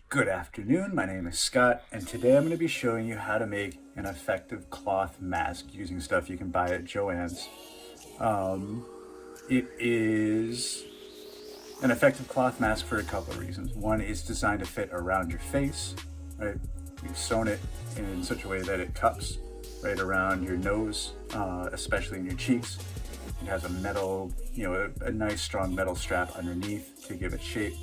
Good afternoon, my name is Scott, and today I'm going to be showing you how to make an effective cloth mask using stuff you can buy at Joann's. It is an effective cloth mask for a couple of reasons. One, is designed to fit around your face, right? You've sewn it in such a way that it cups right around your nose, especially in your cheeks. It has a metal, a nice strong metal strap underneath to give it shape.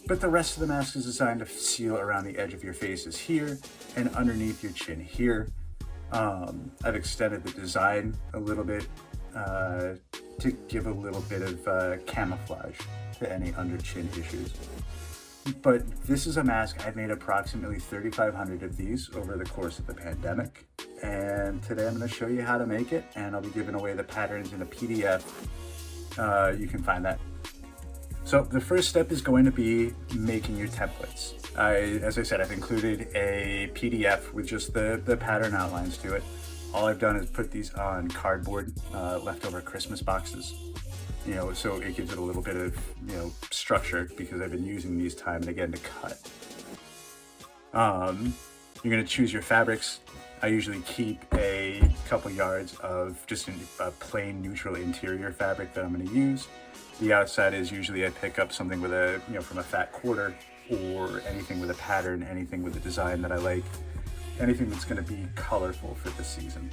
But the rest of the mask is designed to seal around the edge of your faces here and underneath your chin here. I've extended the design a little bit to give a little bit of camouflage to any under chin issues. But this is a mask. I've made approximately 3,500 of these over the course of the pandemic. And today I'm going to show you how to make it, and I'll be giving away the patterns in a PDF. You can find that. So the first step is going to be making your templates. As I said, I've included a PDF with just the pattern outlines to it. All I've done is put these on cardboard, leftover Christmas boxes, so it gives it a little bit of, structure, because I've been using these time and again to cut. You're gonna choose your fabrics. I usually keep a couple yards of just a plain neutral interior fabric that I'm gonna use. The outside is usually I pick up something with from a fat quarter, or anything with a pattern, anything with a design that I like, anything that's gonna be colorful for the season.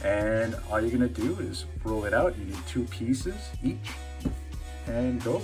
And all you're gonna do is roll it out. You need 2 pieces each, and go.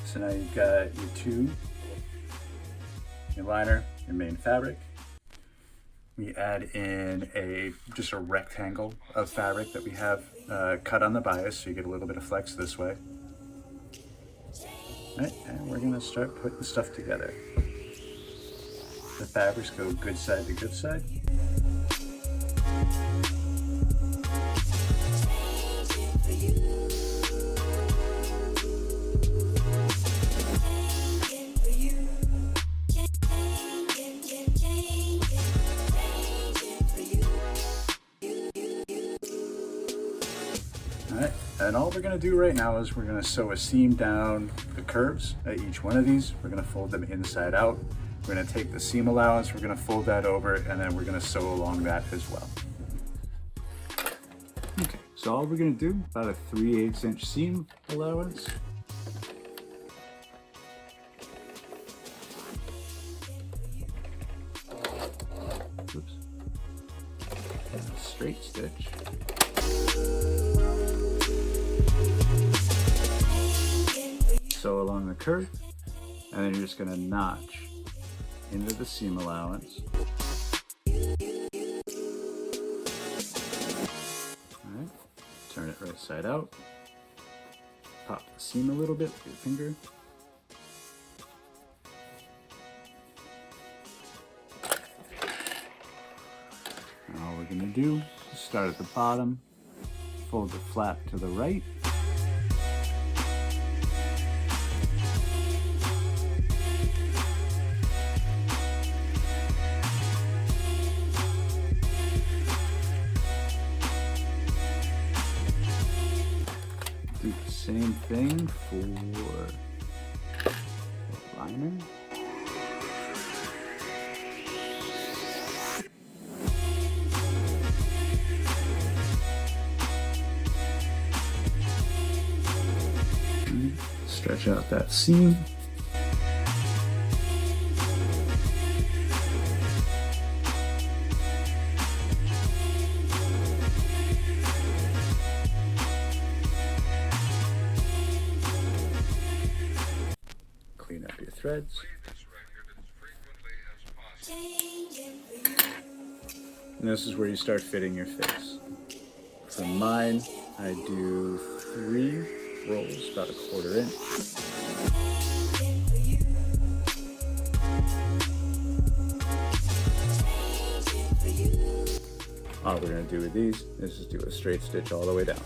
So now you've got your tube, your liner, your main fabric. We add in just a rectangle of fabric that we have cut on the bias, so you get a little bit of flex this way. All right, and we're gonna start putting stuff together. The fabrics go good side to good side. Alright, and all we're going to do right now is we're going to sew a seam down the curves at each one of these. We're going to fold them inside out. We're going to take the seam allowance, we're going to fold that over, and then we're going to sew along that as well. Okay, so all we're going to do, about a 3/8 inch seam allowance. Oops. And a straight stitch. Sew along the curve, and then you're just going to notch into the seam allowance. Alright, turn it right side out. Pop the seam a little bit with your finger. And all we're going to do is start at the bottom, fold the flap to the right. Do the same thing for the liner. Stretch out that seam. Clean up your threads. And this is where you start fitting your face. For mine, I do 3 rolls, about a 1/4 inch. All we're going to do with these is just do a straight stitch all the way down.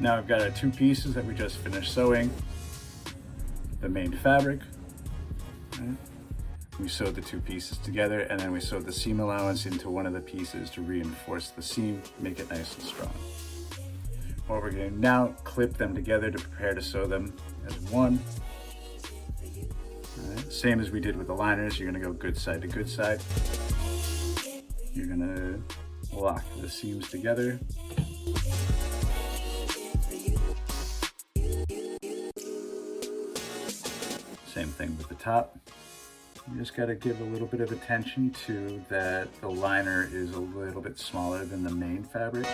Now I've got our 2 pieces that we just finished sewing. The main fabric. Right? We sewed the 2 pieces together, and then we sewed the seam allowance into one of the pieces to reinforce the seam, make it nice and strong. What we're going to now clip them together to prepare to sew them as one. Right. Same as we did with the liners, you're going to go good side to good side. You're going to lock the seams together. Same thing with the top. You just got to give a little bit of attention to that the liner is a little bit smaller than the main fabric.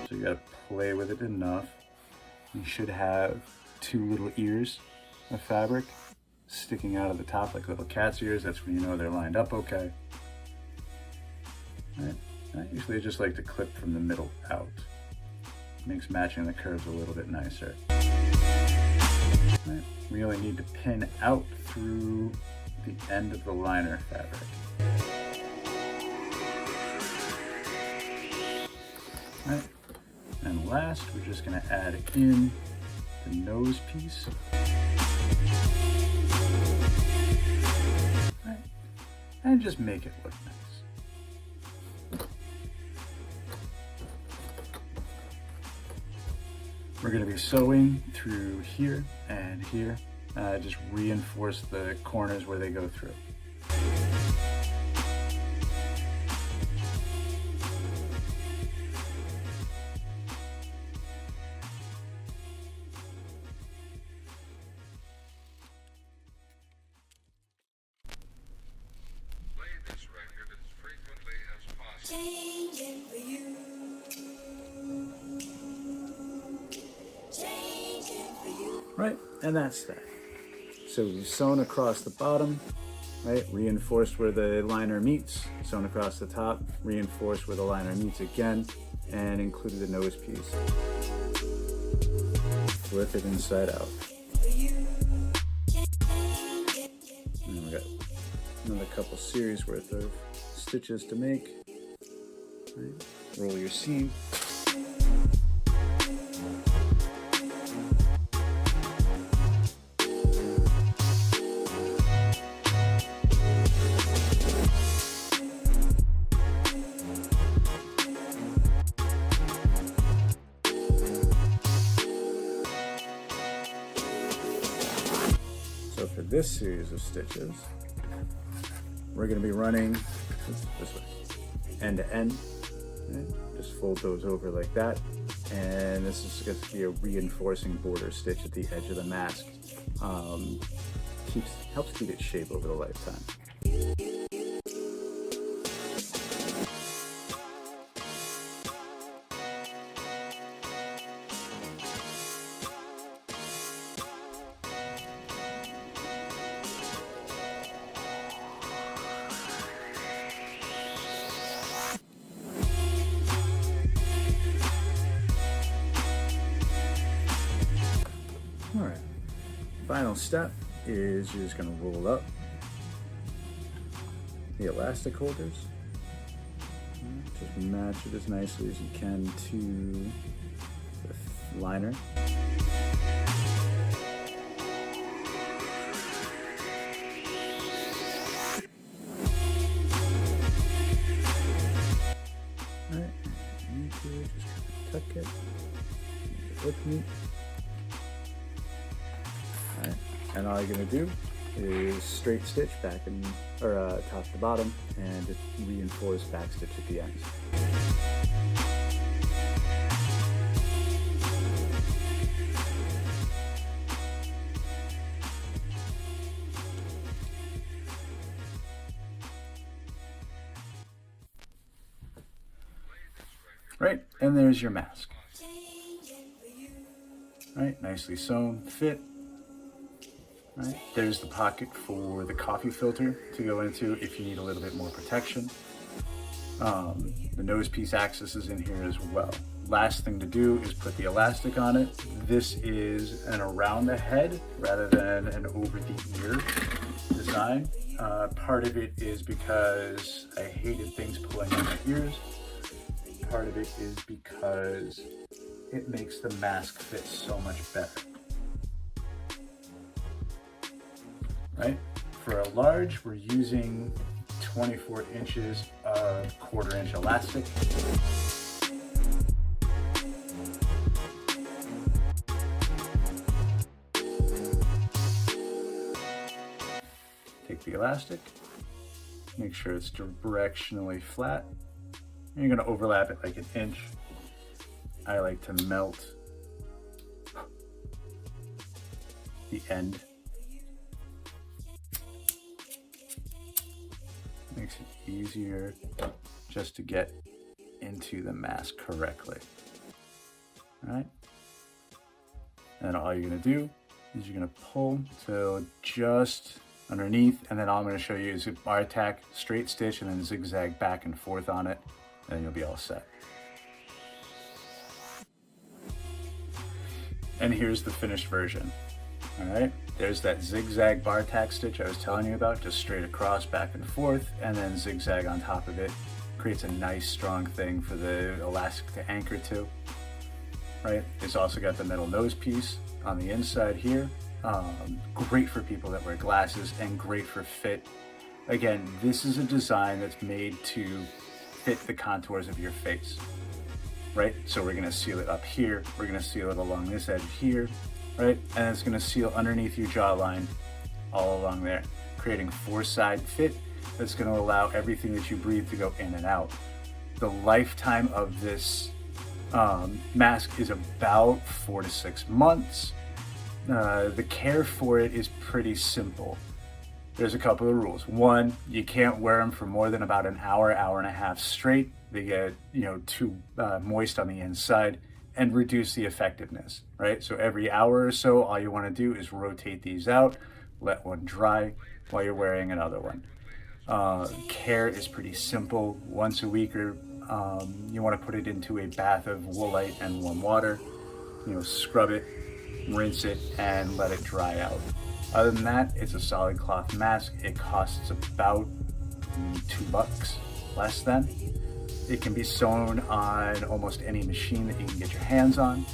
So you got to play with it enough. You should have 2 little ears of fabric sticking out of the top like little cat's ears. That's when you know they're lined up okay. Right. I usually just like to clip from the middle out. Makes matching the curves a little bit nicer. Right. We only need to pin out through the end of the liner fabric. Right. And last, we're just going to add in the nose piece. Right. And just make it look nice. We're going to be sewing through here and here. Just reinforce the corners where they go through. Play this record as frequently as possible. Changing for you. Changing for you. Right, and that's that. So we've sewn across the bottom, right? Reinforced where the liner meets, sewn across the top, reinforced where the liner meets again, and included the nose piece. Flip it inside out. And we got another couple series worth of stitches to make. Right? Roll your seam. So for this series of stitches, we're going to be running this way, end to end. Right? Just fold those over like that, and this is going to be a reinforcing border stitch at the edge of the mask. Helps keep its shape over the lifetime. All right, final step is you're just going to roll up the elastic holders. Just match it as nicely as you can to the liner. All right, you need to just tuck it, make it look neat. Right. And all you're going to do is straight stitch back and top to bottom, and just reinforce back stitch at the ends. right? And there's your mask. Right, nicely sewn, fit. Right, there's the pocket for the coffee filter to go into if you need a little bit more protection. The nose piece access is in here as well. Last thing to do is put the elastic on it. This is an around the head rather than an over the ear design. Part of it is because I hated things pulling on my ears. Part of it is because it makes the mask fit so much better. Right? For a large, we're using 24 inches of 1/4 inch elastic. Take the elastic, make sure it's directionally flat. And you're going to overlap it like 1 inch. I like to melt the end. Makes it easier just to get into the mask correctly. All right. And all you're going to do is you're going to pull till just underneath, and then all I'm going to show you is a bar tack, straight stitch, and then zigzag back and forth on it, and you'll be all set. And here's the finished version. All right, there's that zigzag bar tack stitch I was telling you about, just straight across, back and forth, and then zigzag on top of it. Creates a nice strong thing for the elastic to anchor to. Right, it's also got the metal nose piece on the inside here. Great for people that wear glasses and great for fit. Again, this is a design that's made to fit the contours of your face. Right, so we're gonna seal it up here, we're gonna seal it along this edge here, right, and it's gonna seal underneath your jawline all along there, creating 4-side fit that's gonna allow everything that you breathe to go in and out. The lifetime of this mask is about 4 to 6 months. The care for it is pretty simple. There's a couple of rules. One, you can't wear them for more than about an hour, hour and a half straight. They get, too moist on the inside and reduce the effectiveness, right? So every hour or so, all you want to do is rotate these out, let one dry while you're wearing another one. Care is pretty simple. Once a week, or you want to put it into a bath of woolite and warm water. Scrub it, rinse it, and let it dry out. Other than that, it's a solid cloth mask. It costs about $2, less than. It can be sewn on almost any machine that you can get your hands on.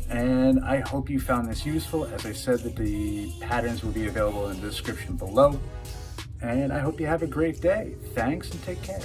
And I hope you found this useful. As I said, that the patterns will be available in the description below. And I hope you have a great day. Thanks and take care.